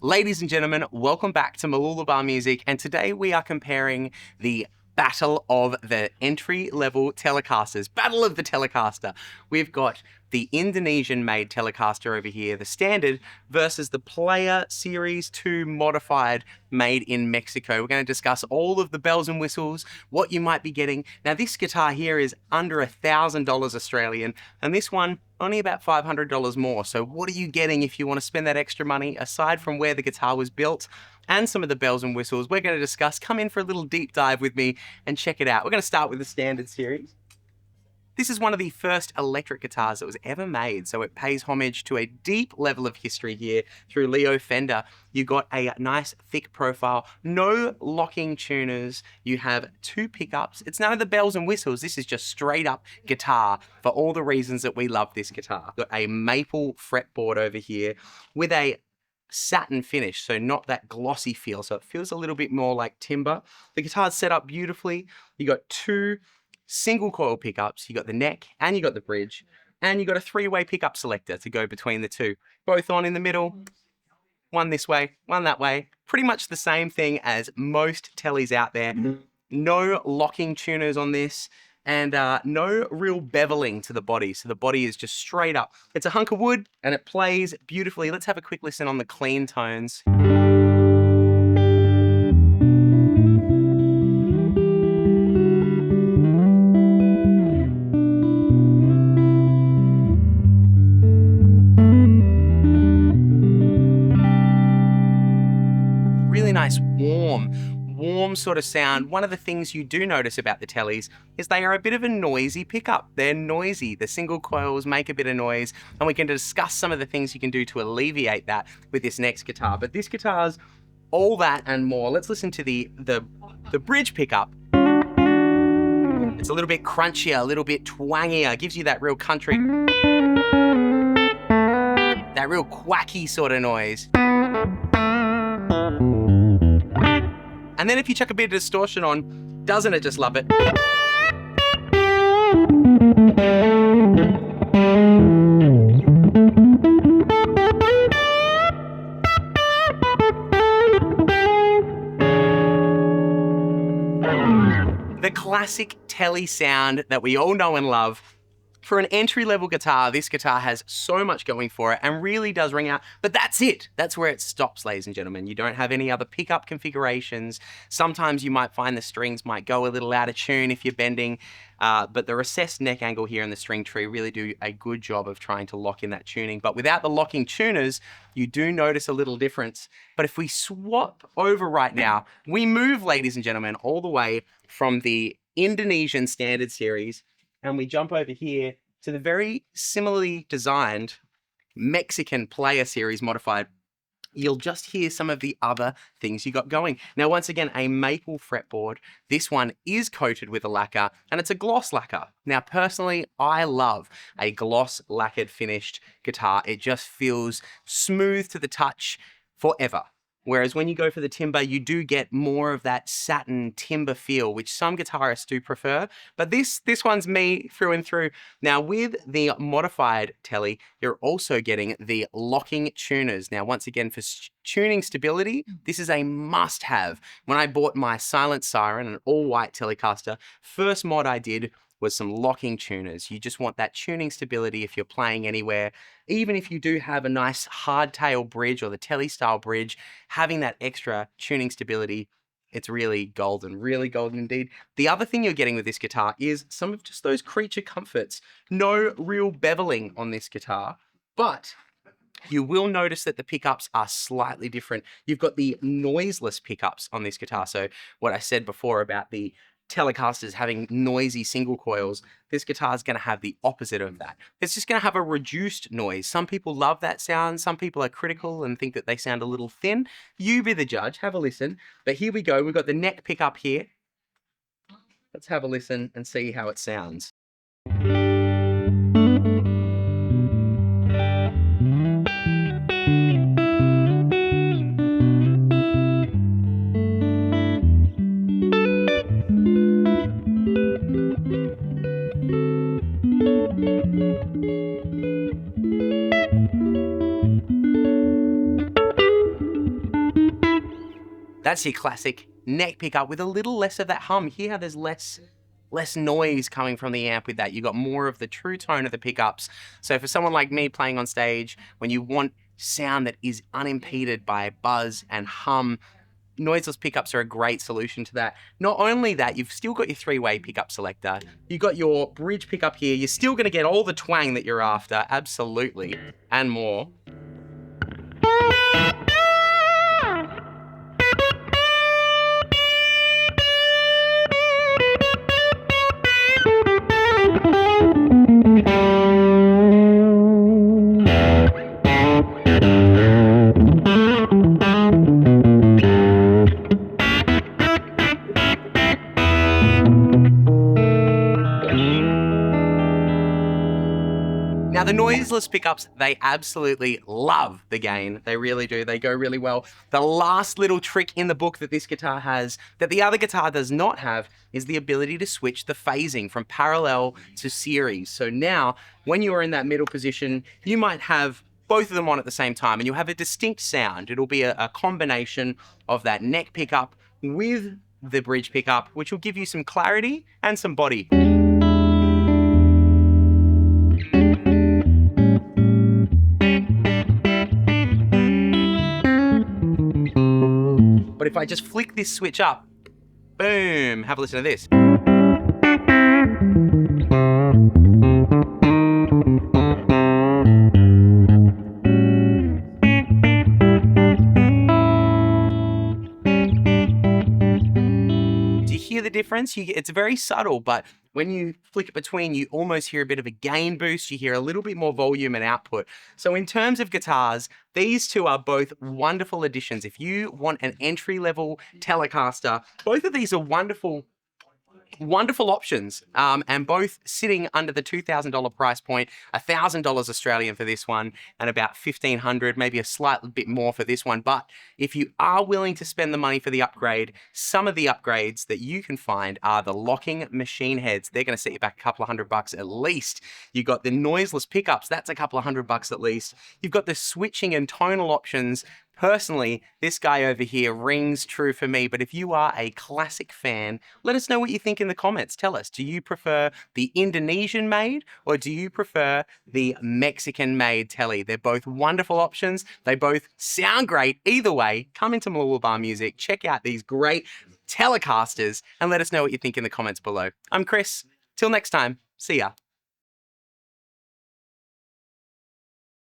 Ladies and gentlemen, welcome back to Mooloolaba Music, and today we are comparing the battle of the entry-level Telecasters, Battle of the Telecaster. We've got the Indonesian-made Telecaster over here, the standard, versus the Player Series 2 modified made in Mexico. We're going to discuss all of the bells and whistles, what you might be getting. Now this guitar here is under $1,000 Australian, and this one only about $500 more. So what are you getting if you want to spend that extra money, aside from where the guitar was built and some of the bells and whistles we're going to discuss? Come in for a little deep dive with me and check it out. We're going to start with the standard series. This is one of the first electric guitars that was ever made, so it pays homage to a deep level of history here through Leo Fender. You got a nice thick profile, no locking tuners, you have 2 pickups. It's none of the bells and whistles, this is just straight up guitar for all the reasons that we love this guitar. Got a maple fretboard over here with a satin finish, so not that glossy feel, so it feels a little bit more like timber. The guitar's set up beautifully. You got 2 single coil pickups, you got the neck and you got the bridge, and you got a 3-way pickup selector to go between the 2. Both on in the middle, one this way, one that way. Pretty much the same thing as most Teles out there. No locking tuners on this, and no real beveling to the body. So the body is just straight up. It's a hunk of wood and it plays beautifully. Let's have a quick listen on the clean tones. Really nice, warm sort of sound. One of the things you do notice about the Teles is they are a bit of a noisy pickup. They're noisy. The single coils make a bit of noise, and we can discuss some of the things you can do to alleviate that with this next guitar. But this guitar's all that and more. Let's listen to the bridge pickup. It's a little bit crunchier, a little bit twangier, gives you that real country, that real quacky sort of noise. And then if you chuck a bit of distortion on, doesn't it just love it? The classic Tele sound that we all know and love. For an entry-level guitar, this guitar has so much going for it and really does ring out, but that's it. That's where it stops, ladies and gentlemen. You don't have any other pickup configurations. Sometimes you might find the strings might go a little out of tune if you're bending, but the recessed neck angle here in the string tree really do a good job of trying to lock in that tuning. But without the locking tuners, you do notice a little difference. But if we swap over right now, we move, ladies and gentlemen, all the way from the Indonesian standard series, and we jump over here to the very similarly designed Mexican Player Series modified. You'll just hear some of the other things you got going. Now, once again, a maple fretboard. This one is coated with a lacquer, and it's a gloss lacquer. Now, personally, I love a gloss lacquered finished guitar. It just feels smooth to the touch forever. Whereas when you go for the timber, you do get more of that satin timber feel, which some guitarists do prefer. But this one's me through and through. Now with the modified Tele, you're also getting the locking tuners. Now once again, for tuning stability, this is a must-have. When I bought my Silent Siren, an all-white Telecaster, first mod I did was some locking tuners. You just want that tuning stability if you're playing anywhere. Even if you do have a nice hardtail bridge or the Tele style bridge, having that extra tuning stability, it's really golden indeed. The other thing you're getting with this guitar is some of just those creature comforts. No real beveling on this guitar, but you will notice that the pickups are slightly different. You've got the noiseless pickups on this guitar. So what I said before about the Telecasters having noisy single coils, this guitar is going to have the opposite of that. It's just going to have a reduced noise. Some people love that sound. Some people are critical and think that they sound a little thin. You be the judge. Have a listen. But here we go. We've got the neck pickup here. Let's have a listen and see how it sounds. That's your classic neck pickup with a little less of that hum. Here, there's less noise coming from the amp with that. You got more of the true tone of the pickups. So for someone like me playing on stage, when you want sound that is unimpeded by buzz and hum, noiseless pickups are a great solution to that. Not only that, you've still got your three-way pickup selector. You've got your bridge pickup here. You're still gonna get all the twang that you're after, absolutely, and more. Now the noiseless pickups, they absolutely love the gain. They really do, they go really well. The last little trick in the book that this guitar has, that the other guitar does not have, is the ability to switch the phasing from parallel to series. So now, when you are in that middle position, you might have both of them on at the same time and you'll have a distinct sound. It'll be a combination of that neck pickup with the bridge pickup, which will give you some clarity and some body. But if I just flick this switch up, boom, have a listen to this. Do you hear the difference? It's very subtle, but when you flick it between, you almost hear a bit of a gain boost. You hear a little bit more volume and output. So in terms of guitars, these two are both wonderful additions. If you want an entry-level Telecaster, both of these are wonderful options, and both sitting under the $2,000 price point, $1,000 Australian for this one, and about $1,500, maybe a slightly bit more for this one. But if you are willing to spend the money for the upgrade, some of the upgrades that you can find are the locking machine heads. They're going to set you back a couple of $100 at least. You've got the noiseless pickups. That's a couple of $100 at least. You've got the switching and tonal options. Personally, this guy over here rings true for me, but if you are a classic fan, let us know what you think in the comments. Tell us, do you prefer the Indonesian-made or do you prefer the Mexican-made Tele? They're both wonderful options. They both sound great. Either way, come into Mooloolaba Music, check out these great Telecasters, and let us know what you think in the comments below. I'm Chris. Till next time, see ya.